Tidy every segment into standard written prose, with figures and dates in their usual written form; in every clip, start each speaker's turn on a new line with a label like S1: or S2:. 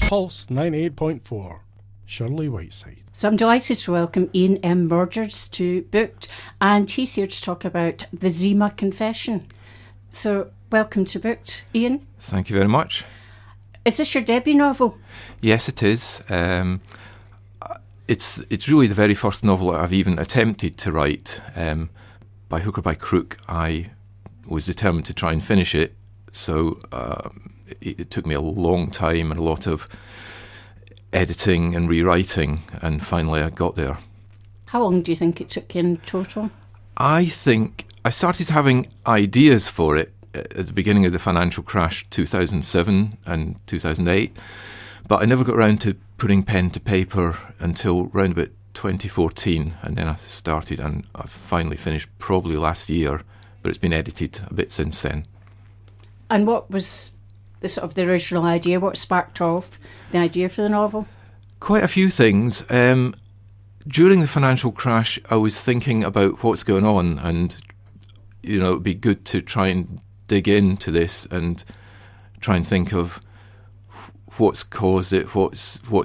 S1: Pulse 98.4, Shirley Whiteside.
S2: So I'm delighted to welcome Iain M Rodgers to Booked, and he's here to talk about the Zima Confession. So welcome to Booked, Iain.
S3: Thank you very much.
S2: Is this your debut novel?
S3: Yes, it is. It's really the very first novel I've even attempted to write. By hook or by crook, I was determined to try and finish it. So it took me a long time and a lot of editing and rewriting, and finally I got there.
S2: How long do you think it took you in total?
S3: I think I started having ideas for it at the beginning of the financial crash 2007 and 2008, but I never got around to putting pen to paper until around about 2014, and then I started, and I finally finished probably last year, but it's been edited a bit since then.
S2: And what was the sort of the original idea? What sparked off the idea for the novel?
S3: Quite a few things. During the financial crash, I was thinking about what's going on, and it'd be good to try and dig into this and try and think of what's caused it, what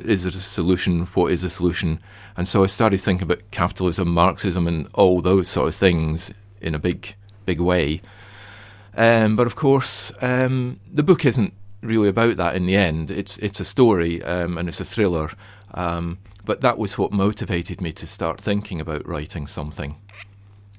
S3: is the solution, what is the solution. And so I started thinking about capitalism, Marxism, and all those sort of things in a big way. But of course, the book isn't really about that in the end. It's a story, and it's a thriller. But that was what motivated me to start thinking about writing something.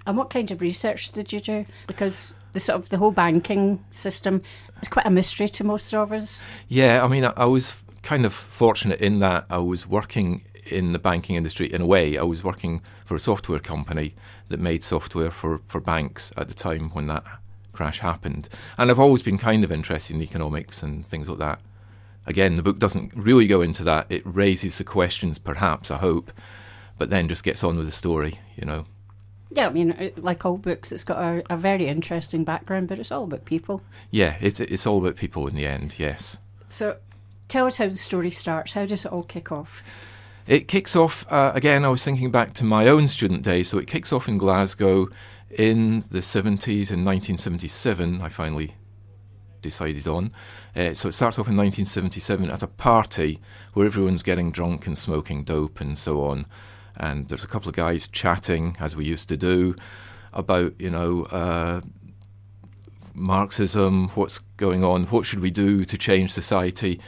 S2: And what kind of research did you do? Because the whole banking system is quite a mystery to most of us. Yeah,
S3: I mean, I was kind of fortunate in that I was working in the banking industry in a way. I was working for a software company that made software for banks at the time when that crash happened. And I've always been kind of interested in economics and things like that. Again, the book doesn't really go into that. It raises the questions, perhaps, I hope, but then just gets on with the story,
S2: Yeah, I mean, like all books, it's got a very interesting background, but it's all about people.
S3: Yeah, it's all about people in the end, yes.
S2: So tell us how the story starts. How does it all kick off?
S3: It kicks off, again, I was thinking back to my own student days, so it kicks off in Glasgow in the 70s. In 1977, I finally decided on. So it starts off in 1977 at a party where everyone's getting drunk and smoking dope and so on. And there's a couple of guys chatting, as we used to do, about, Marxism, what's going on, what should we do to change society?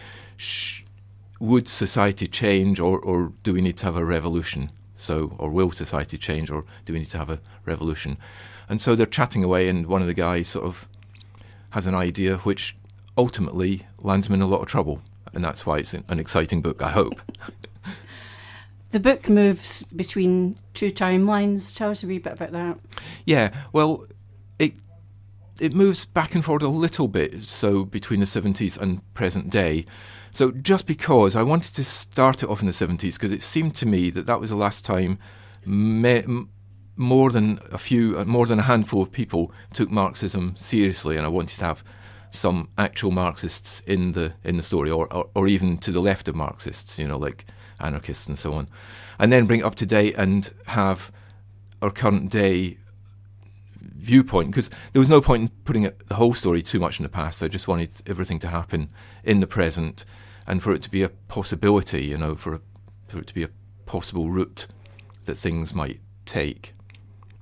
S3: Would society change, or do we need to have a revolution? Or will society change, or do we need to have a revolution? And so they're chatting away, and one of the guys sort of has an idea which ultimately lands him in a lot of trouble. And that's why it's an exciting book, I hope.
S2: The book moves between two timelines. Tell us a wee bit about that.
S3: Yeah, well, it moves back and forward a little bit, so between the 70s and present day. So just because I wanted to start it off in the 70s, because it seemed to me that was the last time more than a handful of people took Marxism seriously, and I wanted to have some actual Marxists in the story, or even to the left of Marxists, like anarchists and so on, and then bring it up to date and have our current day viewpoint, because there was no point in putting the whole story too much in the past. I just wanted everything to happen in the present, and for it to be a possibility, for it to be a possible route that things might take.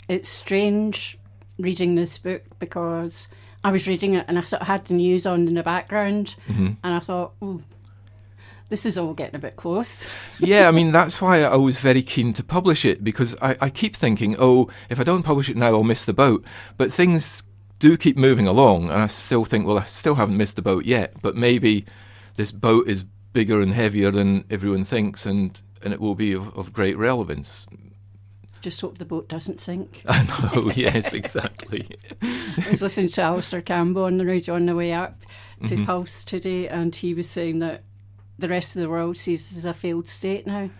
S3: It's
S2: strange reading this book, because I was reading it and I sort of had the news on in the background, and I thought, this is all getting a bit close.
S3: Yeah, I mean, that's why I was very keen to publish it, because I keep thinking, if I don't publish it now, I'll miss the boat. But things do keep moving along, and I still think, I still haven't missed the boat yet, but maybe this boat is bigger and heavier than everyone thinks, and it will be of great relevance.
S2: Just hope the boat doesn't sink.
S3: I know, yes, exactly.
S2: I was listening to Alistair Campbell on the radio on the way up to Pulse today, and he was saying that the rest of the world sees this as a failed state now.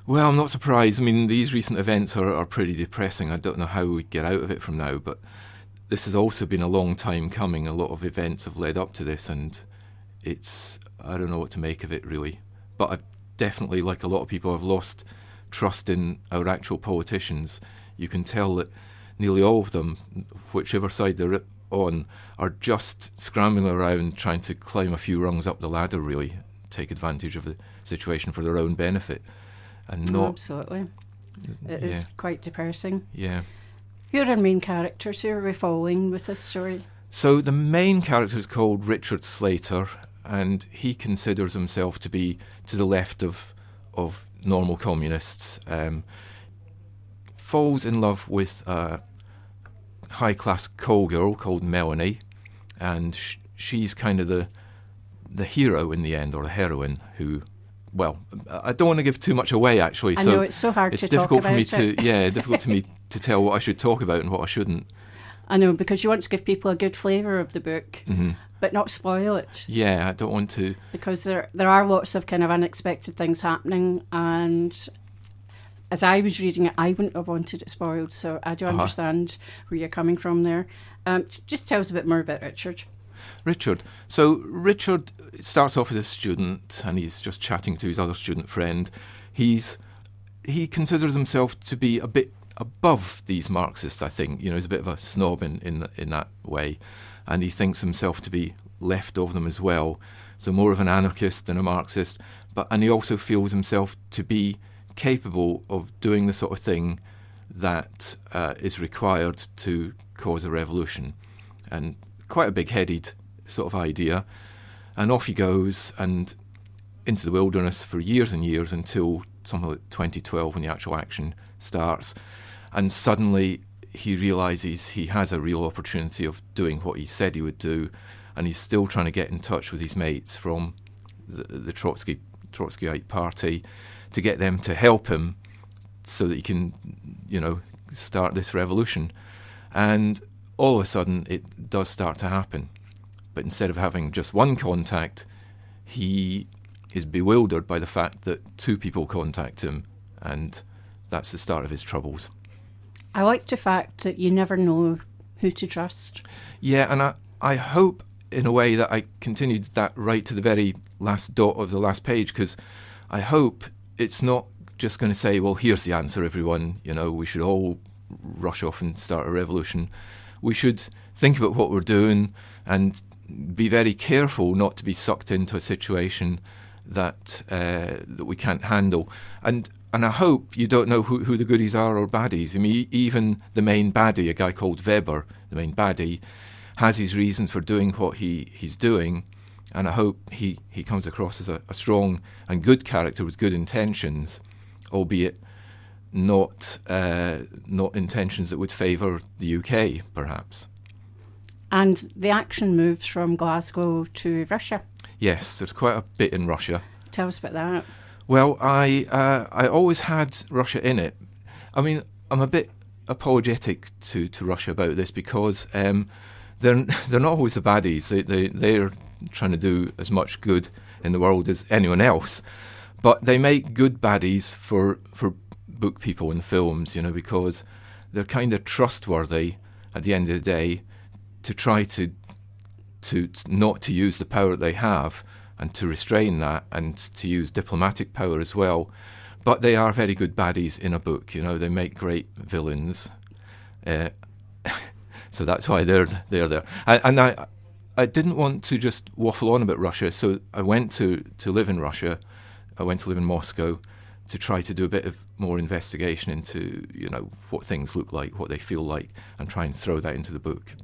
S3: Well, I'm not surprised. I mean, these recent events are pretty depressing. I don't know how we get out of it from now, but this has also been a long time coming. A lot of events have led up to this, and I don't know what to make of it, really. But I've definitely, like a lot of people, I've lost trust in our actual politicians. You can tell that nearly all of them, whichever side they're on, are just scrambling around trying to climb a few rungs up the ladder, really, take advantage of the situation for their own benefit, and
S2: Oh,
S3: not.
S2: absolutely. It is quite depressing.
S3: Yeah.
S2: Who are our main characters? Who are we following with this story?
S3: So the main character is called Richard Slater, and he considers himself to be to the left of normal communists. Falls in love with a high-class call girl called Melanie, and she's kind of the hero in the end, or the heroine, who, well, I don't want to give too much away, actually.
S2: I know, it's so hard to talk about
S3: It's difficult for me to tell what I should talk about and what I shouldn't.
S2: I know, because you want to give people a good flavour of the book, but not spoil it.
S3: Yeah, I don't want to.
S2: Because there are lots of kind of unexpected things happening, and as I was reading it, I wouldn't have wanted it spoiled, so I do understand where you're coming from there. Just tell us a bit more about Richard.
S3: So Richard starts off as a student, and he's just chatting to his other student friend. He considers himself to be a bit above these Marxists, I think. He's a bit of a snob in that way, and he thinks himself to be left of them as well. So more of an anarchist than a Marxist, and he also feels himself to be capable of doing the sort of thing that is required to cause a revolution, and quite a big-headed sort of idea. And off he goes, and into the wilderness for years and years, until something like 2012, when the actual action starts. And suddenly he realises he has a real opportunity of doing what he said he would do, and he's still trying to get in touch with his mates from the Trotskyite party to get them to help him so that he can, start this revolution. And all of a sudden it does start to happen. But instead of having just one contact, he is bewildered by the fact that two people contact him, and that's the start of his troubles.
S2: I like the fact that you never know who to trust.
S3: Yeah, and I hope in a way that I continued that right to the very last dot of the last page, because I hope it's not just going to say, well, here's the answer, everyone, we should all rush off and start a revolution. We should think about what we're doing and be very careful not to be sucked into a situation that we can't handle. And I hope you don't know who the goodies are or baddies. I mean, even the main baddie, a guy called Weber, the main baddie, has his reasons for doing what he's doing. And I hope he comes across as a strong and good character with good intentions, albeit not intentions that would favour the UK, perhaps.
S2: And the action moves from Glasgow to Russia.
S3: Yes, there's quite a bit in Russia.
S2: Tell us about that.
S3: Well, I always had Russia in it. I mean, I'm a bit apologetic to Russia about this, because they're not always the baddies. They're trying to do as much good in the world as anyone else, but they make good baddies for book people and films, because they're kind of trustworthy at the end of the day, to try to not to use the power that they have, and to restrain that, and to use diplomatic power as well. But they are very good baddies in a book. They make great villains. So that's why they're there. And I didn't want to just waffle on about Russia, so I went to live in Russia. I went to live in Moscow to try to do a bit of more investigation into, what things look like, what they feel like, and try and throw that into the book.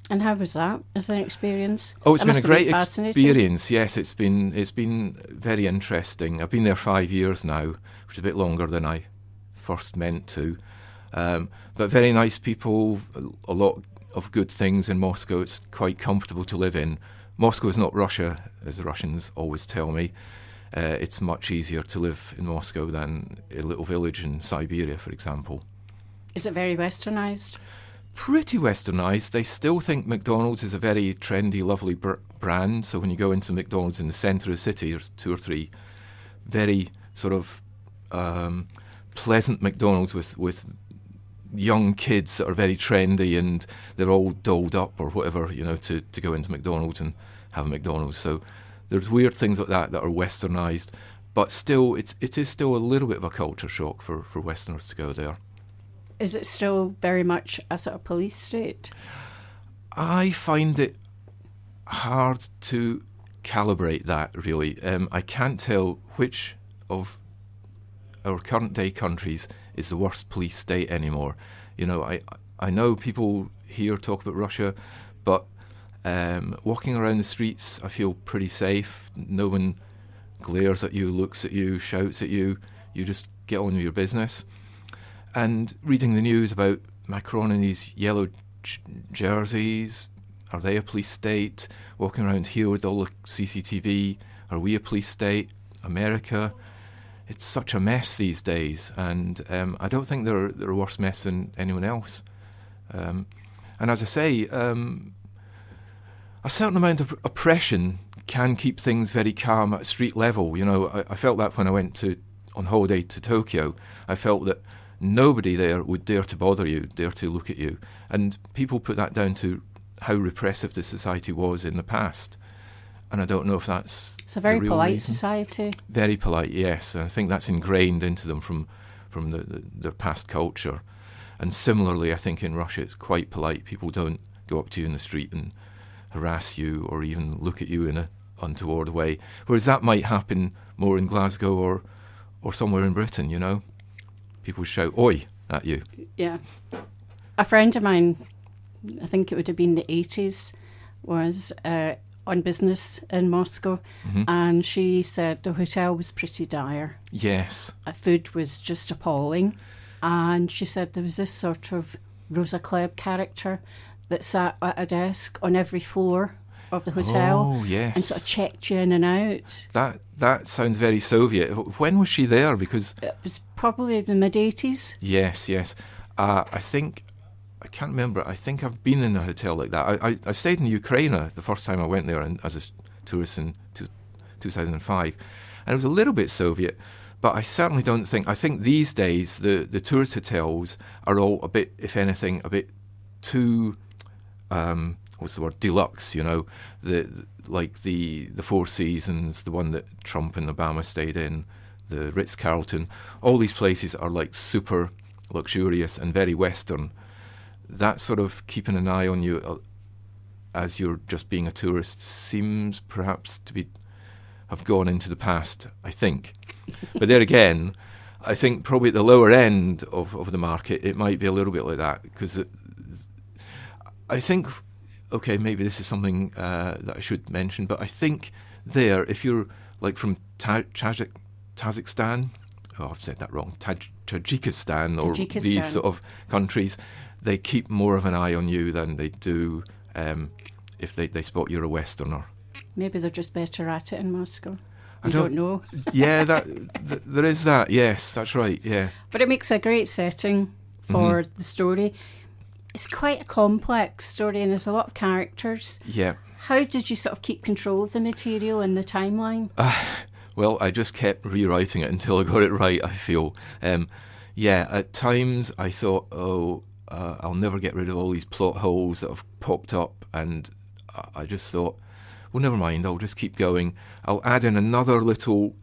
S3: And
S2: how was that as an experience?
S3: Oh, it's been a great experience. Yes, it's been very interesting. I've been there 5 years now, which is a bit longer than I first meant to. But very nice people, a lot of good things in Moscow. It's quite comfortable to live in. Moscow is not Russia, as the Russians always tell me. It's much easier to live in Moscow than a little village in Siberia, for example.
S2: Is it very westernised?
S3: Pretty westernised. They still think McDonald's is a very trendy, lovely brand. So when you go into McDonald's in the centre of the city, there's 2 or 3 very sort of pleasant McDonald's with young kids that are very trendy, and they're all dolled up or whatever, to go into McDonald's and have a McDonald's. So there's weird things like that are westernised, but still, it is still a little bit of a culture shock for Westerners to go there.
S2: Is it still very much a sort of police state?
S3: I find it hard to calibrate that, really. I can't tell which of our current day countries is the worst police state anymore. You know, I know people here talk about Russia, but walking around the streets, I feel pretty safe. No one glares at you, looks at you, shouts at you. You just get on with your business. And reading the news about Macron and these yellow jerseys, are they a police state? Walking around here with all the CCTV, are we a police state? America? It's such a mess these days, and I don't think they're a worse mess than anyone else. And as I say, a certain amount of oppression can keep things very calm at street level. You know, I felt that when I went on holiday to Tokyo. I felt that nobody there would dare to bother you, dare to look at you. And people put that down to how repressive the society was in the past. And I don't know if that's
S2: It's a very
S3: the real
S2: polite
S3: reason.
S2: society.
S3: Very polite, yes. And I think that's ingrained into them from their past culture. And similarly, I think in Russia it's quite polite. People don't go up to you in the street and harass you or even look at you in an untoward way. Whereas that might happen more in Glasgow or somewhere in Britain, you know. People shout "Oi" at you.
S2: Yeah. A friend of mine, I think it would have been the 80s, was on business in Moscow, and she said the hotel was pretty dire.
S3: Yes.
S2: Food was just appalling, and she said there was this sort of Rosa Klebb character that sat at a desk on every floor of the hotel.
S3: Oh, yes.
S2: And sort of checked you in and out.
S3: That sounds very Soviet. When was she there? Because
S2: It was probably the mid-80s.
S3: yes. I can't remember. I think I've been in a hotel like that. I stayed in Ukraine the first time I went there as a tourist in 2005. And it was a little bit Soviet, but I certainly don't think... I think these days the tourist hotels are all a bit, if anything, a bit too... what's the word? Deluxe, you know. Like the Four Seasons, the one that Trump and Obama stayed in, the Ritz-Carlton. All these places are like super luxurious and very Western. That sort of keeping an eye on you as you're just being a tourist seems perhaps to have gone into the past, I think. But there again, I think probably at the lower end of the market, it might be a little bit like that, because I think, okay, maybe this is something that I should mention, but I think there, if you're like from Tajikistan, I've said that wrong, Tajikistan, or these sort of countries, they keep more of an eye on you than they do if they spot you're a Westerner.
S2: Maybe they're just better at it in Moscow. I don't know.
S3: Yeah, there is that. Yes, that's right. Yeah.
S2: But it makes a great setting for the story. It's quite a complex story, and there's a lot of characters.
S3: Yeah.
S2: How did you sort of keep control of the material and the timeline?
S3: Well, I just kept rewriting it until I got it right, I feel. Yeah, at times I thought, I'll never get rid of all these plot holes that have popped up, and I just thought, well, never mind, I'll just keep going. I'll add in another little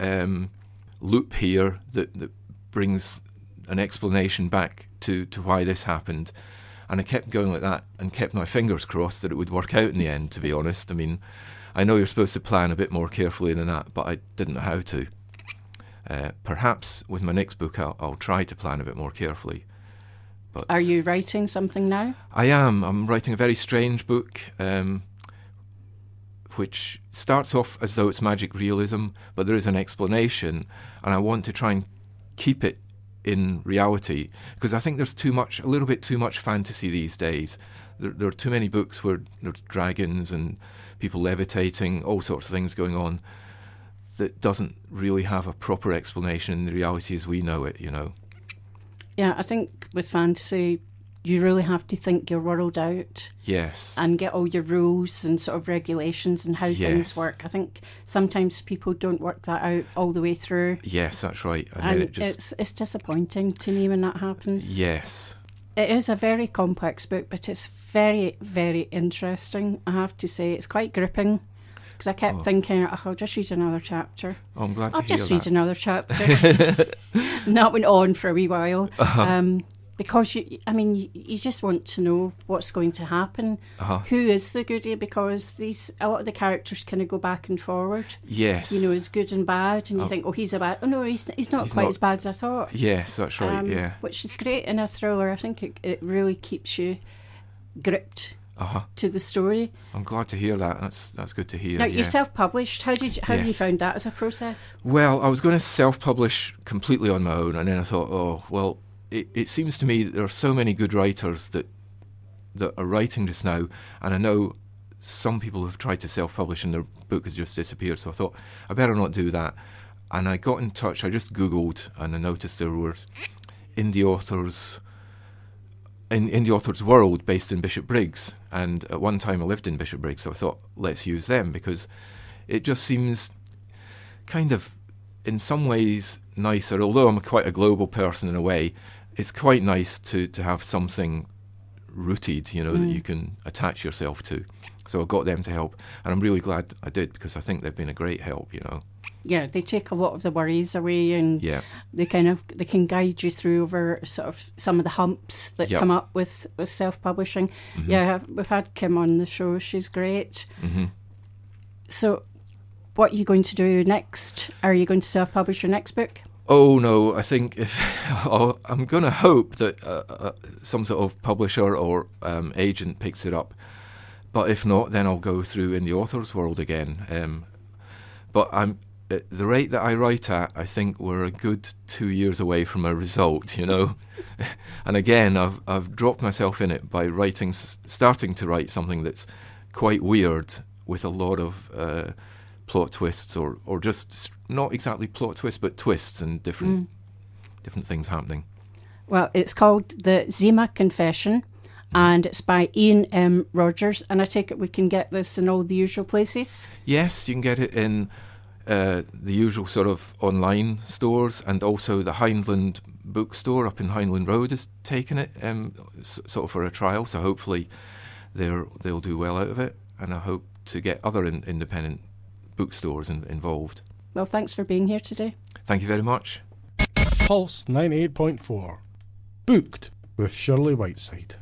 S3: loop here that brings an explanation back to why this happened. And I kept going like that and kept my fingers crossed that it would work out in the end, to be honest. I mean, I know you're supposed to plan a bit more carefully than that, but I didn't know how to. Perhaps with my next book, I'll try to plan a bit more carefully. But
S2: are you writing something now?
S3: I am. I'm writing a very strange book, which starts off as though it's magic realism, but there is an explanation, and I want to try and keep it in reality, because I think there's a little bit too much fantasy these days. There are too many books where there's dragons and people levitating, all sorts of things going on, that doesn't really have a proper explanation in the reality as we know it, you know.
S2: Yeah, I think with fantasy, you really have to think your world out.
S3: Yes.
S2: And get all your rules and sort of regulations and how things work. I think sometimes people don't work that out all the way through.
S3: Yes, that's right.
S2: And it's disappointing to me when that happens.
S3: Yes.
S2: It is a very complex book, but it's very, very interesting, I have to say. It's quite gripping, because I kept thinking, I'll just read another chapter.
S3: Oh, I'm glad to hear that.
S2: I'll just read another chapter. And that went on for a wee while. because you just want to know what's going to happen. Who is the goodie? Because a lot of the characters kind of go back and forward.
S3: Yes.
S2: As good and bad, and you think, oh, he's a bad. Oh no, he's not quite as bad as I thought.
S3: Yes, that's right. Yeah.
S2: Which is great in a thriller. I think it really keeps you gripped to the story.
S3: I'm glad to hear that. That's good to hear.
S2: Now, you're self-published. How did you find that as a process?
S3: Well, I was going to self-publish completely on my own, and then I thought, oh, well, it seems to me that there are so many good writers that are writing just now, and I know some people have tried to self-publish and their book has just disappeared, so I thought I better not do that. And I got in touch, I just Googled, and I noticed there were indie authors in the author's world based in Bishopbriggs, and at one time I lived in Bishopbriggs, so I thought, let's use them, because it just seems kind of in some ways nicer, although I'm quite a global person in a way. It's quite nice to have something rooted, that you can attach yourself to. So I got them to help, and I'm really glad I did, because I think they've been a great help.
S2: Yeah, they take a lot of the worries away, and they can guide you through over sort of some of the humps that come up with self-publishing. Mm-hmm. Yeah, we've had Kim on the show; she's great. Mm-hmm. So, what are you going to do next? Are you going to self-publish your next book?
S3: Oh no, I think I'm going to hope that some sort of publisher or agent picks it up. But if not, then I'll go through in the author's world again. But I'm at the rate that I write at, I think we're a good 2 years away from a result, And again, I've dropped myself in it by starting to write something that's quite weird with a lot of plot twists, or just not exactly plot twists, but twists and different things happening.
S2: Well, it's called the Zima Confession, and it's by Iain M Rodgers, and I take it we can get this in all the usual places? Yes,
S3: you can get it in the usual sort of online stores, and also the Hindland bookstore up in Hindland Road is taking it sort of for a trial, so hopefully they'll do well out of it, and I hope to get other independent bookstores involved.
S2: Well, thanks for being here today.
S3: Thank you very much.
S1: Pulse 98.4. Booked with Shirley Whiteside.